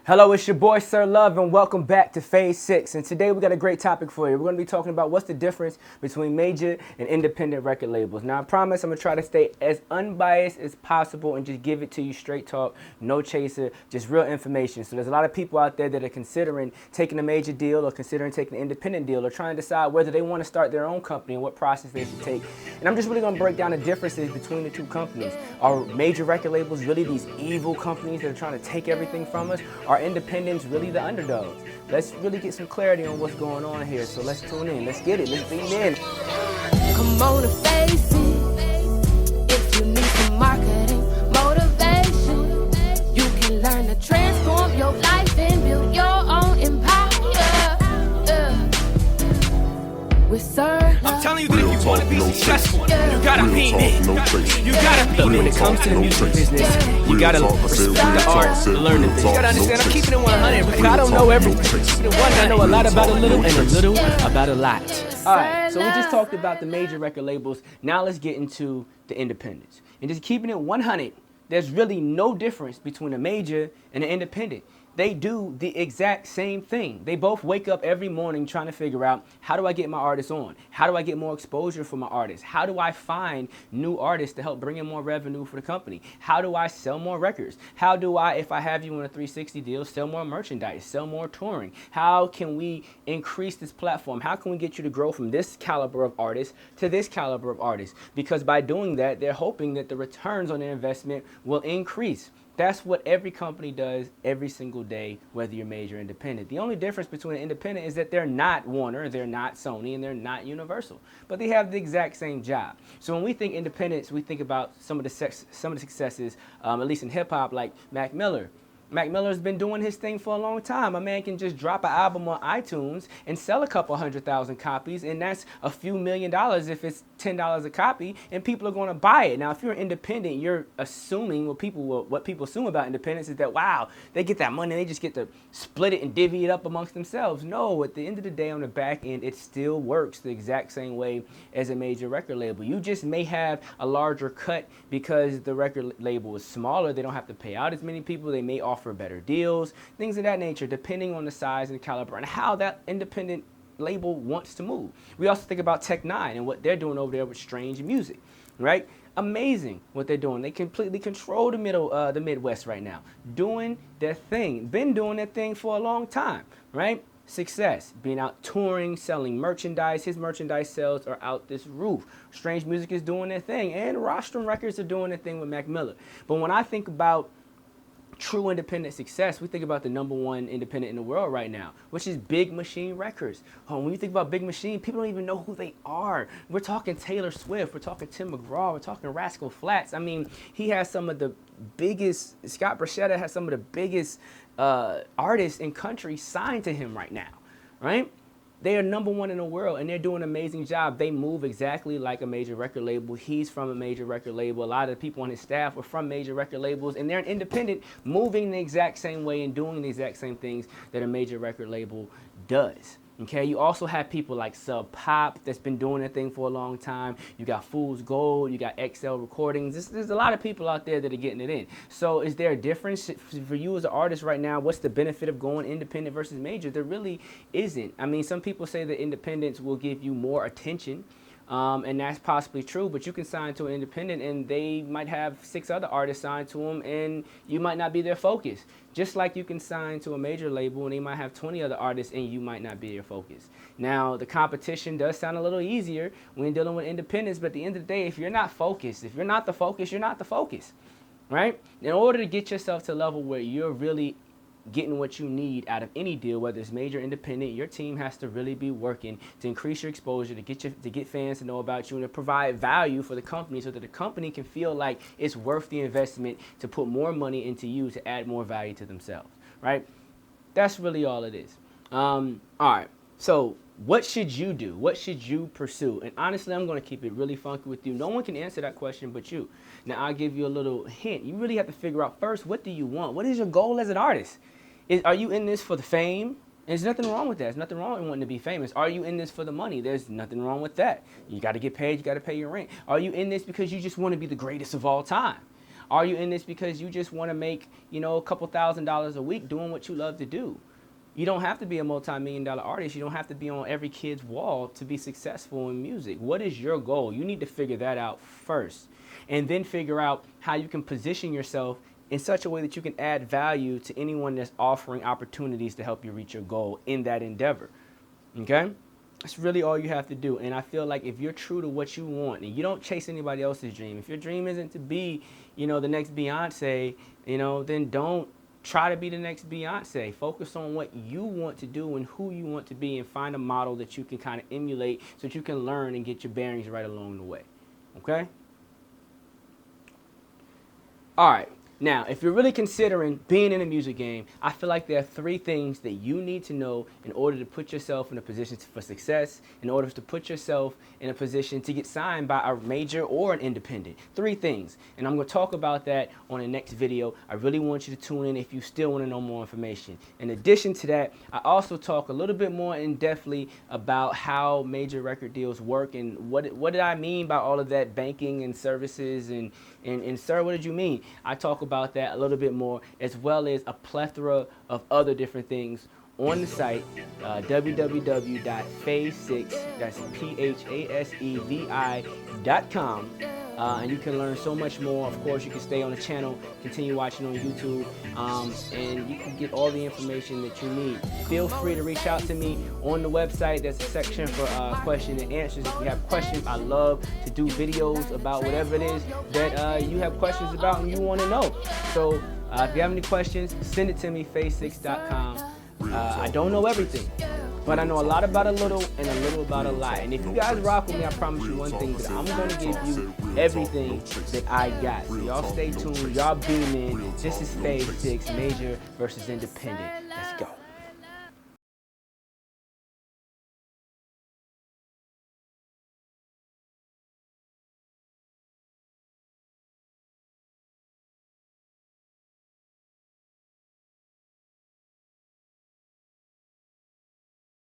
Hello, it's your boy Sir Love, and welcome back to Phase 6. And today we got a great topic for you. We're going to be talking about what's the difference between major and independent record labels. Now, I promise I'm going to try to stay as unbiased as possible and just give it to you straight talk, no chaser, just real information. So there's a lot of people out there that are considering taking a major deal or considering taking an independent deal or trying to decide whether they want to start their own company and what process they should take. And I'm just really going to break down the differences between the two companies. Are major record labels really these evil companies that are trying to take everything from us? Are independents really the underdogs? Let's really get some clarity on what's going on here. So let's tune in. Let's get it. Let's beam in. Come on and face it. If you need some marketing motivation, you can learn to transform your life and build your own empire. With Sir Love. I'm telling you that if you want to be successful, you gotta mean it. You gotta be When it comes to the music business, you gotta respect the art, learn the things. You gotta understand, I'm keeping it 100 because I don't know everything. I know a lot about a little and a little about a lot. All right, so we just talked about the major record labels. Now let's get into the independents. And just keeping it 100, there's really no difference between a major and an independent. They do the exact same thing. They both wake up every morning trying to figure out, how do I get my artists on? How do I get more exposure for my artists? How do I find new artists to help bring in more revenue for the company? How do I sell more records? How do I, if I have you on a 360 deal, sell more merchandise, sell more touring? How can we increase this platform? How can we get you to grow from this caliber of artist to this caliber of artist? Because by doing that, they're hoping that the returns on their investment will increase. That's what every company does every single day, whether you're major or independent. The only difference between an independent is that they're not Warner, they're not Sony, and they're not Universal. But they have the exact same job. So when we think independence, we think about some of the successes, at least in hip hop, like Mac Miller. Mac Miller's been doing his thing for a long time. A man can just drop an album on iTunes and sell a couple 100,000 copies, and that's a few $1 million if it's $10 a copy, and people are going to buy it. Now, if you're independent, you're assuming what people assume about independence is that, wow, they get that money, they just get to split it and divvy it up amongst themselves. No, at the end of the day, on the back end, it still works the exact same way as a major record label. You just may have a larger cut because the record label is smaller. They don't have to pay out as many people. They may offer better deals, things of that nature, depending on the size and caliber and how that independent label wants to move. We also think about Tech Nine and what they're doing over there with Strange Music, right? Amazing what they're doing. They completely control the Midwest right now, doing their thing. Been doing their thing for a long time, right? Success, being out touring, selling merchandise. His merchandise sales are out this roof. Strange Music is doing their thing, and Rostrum Records are doing their thing with Mac Miller. But when I think about true independent success, we think about the #1 independent in the world right now, which is Big Machine Records. When you think about Big Machine, people don't even know who they are. We're talking Taylor Swift, we're talking Tim McGraw, we're talking Rascal Flatts. I mean, he has some of the biggest, Scott Borchetta has some of the biggest artists in country signed to him right now, right? They are #1 in the world, and they're doing an amazing job. They move exactly like a major record label. He's from a major record label. A lot of the people on his staff are from major record labels, and they're an independent, moving the exact same way and doing the exact same things that a major record label does. Okay, you also have people like Sub Pop that's been doing their thing for a long time. You got Fool's Gold, you got XL Recordings. There's a lot of people out there that are getting it in. So is there a difference for you as an artist right now? What's the benefit of going independent versus major? There really isn't. I mean, some people say that independents will give you more attention. And that's possibly true, but you can sign to an independent and they might have 6 other artists signed to them and you might not be their focus. Just like you can sign to a major label and they might have 20 other artists and you might not be their focus. Now, the competition does sound a little easier when dealing with independents, but at the end of the day, if you're not focused, if you're not the focus, you're not the focus, right? In order to get yourself to a level where you're really getting what you need out of any deal, whether it's major or independent, your team has to really be working to increase your exposure, to get fans to know about you, and to provide value for the company so that the company can feel like it's worth the investment to put more money into you to add more value to themselves, right? That's really all it is. All right, so what should you do? What should you pursue? And honestly, I'm going to keep it really funky with you. No one can answer that question but you. Now, I'll give you a little hint. You really have to figure out first, what do you want? What is your goal as an artist? Are you in this for the fame? And there's nothing wrong with that. There's nothing wrong with wanting to be famous. Are you in this for the money? There's nothing wrong with that. You got to get paid. You got to pay your rent. Are you in this because you just want to be the greatest of all time? Are you in this because you just want to make, a couple $1,000s a week doing what you love to do? You don't have to be a multi-million-dollar artist. You don't have to be on every kid's wall to be successful in music. What is your goal? You need to figure that out first, and then figure out how you can position yourself in such a way that you can add value to anyone that's offering opportunities to help you reach your goal in that endeavor. Okay? That's really all you have to do. And I feel like if you're true to what you want and you don't chase anybody else's dream, if your dream isn't to be, the next Beyonce, then don't try to be the next Beyonce. Focus on what you want to do and who you want to be, and find a model that you can kind of emulate so that you can learn and get your bearings right along the way. Okay? All right. Now, if you're really considering being in the music game, I feel like there are 3 things that you need to know in order to put yourself in a position for success, in order to put yourself in a position to get signed by a major or an independent. 3 things. And I'm going to talk about that on the next video. I really want you to tune in if you still want to know more information. In addition to that, I also talk a little bit more in-depthly about how major record deals work and what did I mean by all of that banking and services and sir, what did you mean? I talk about that a little bit more, as well as a plethora of other different things on the site, www.phase6, that's PHASEVI.com. And you can learn so much more. Of course, you can stay on the channel, continue watching on YouTube, and you can get all the information that you need. Feel free to reach out to me on the website. There's a section for question and answers. If you have questions, I love to do videos about whatever it is that you have questions about and you want to know. So if you have any questions, send it to me, phase6.com. I don't know everything, but I know a lot about a little and a little about a lot. And if you guys rock with me, I promise you one thing, that I'm going to give you everything that I got. So y'all stay tuned. Y'all beam in. This is Phase 6, Major versus Independent. Let's go.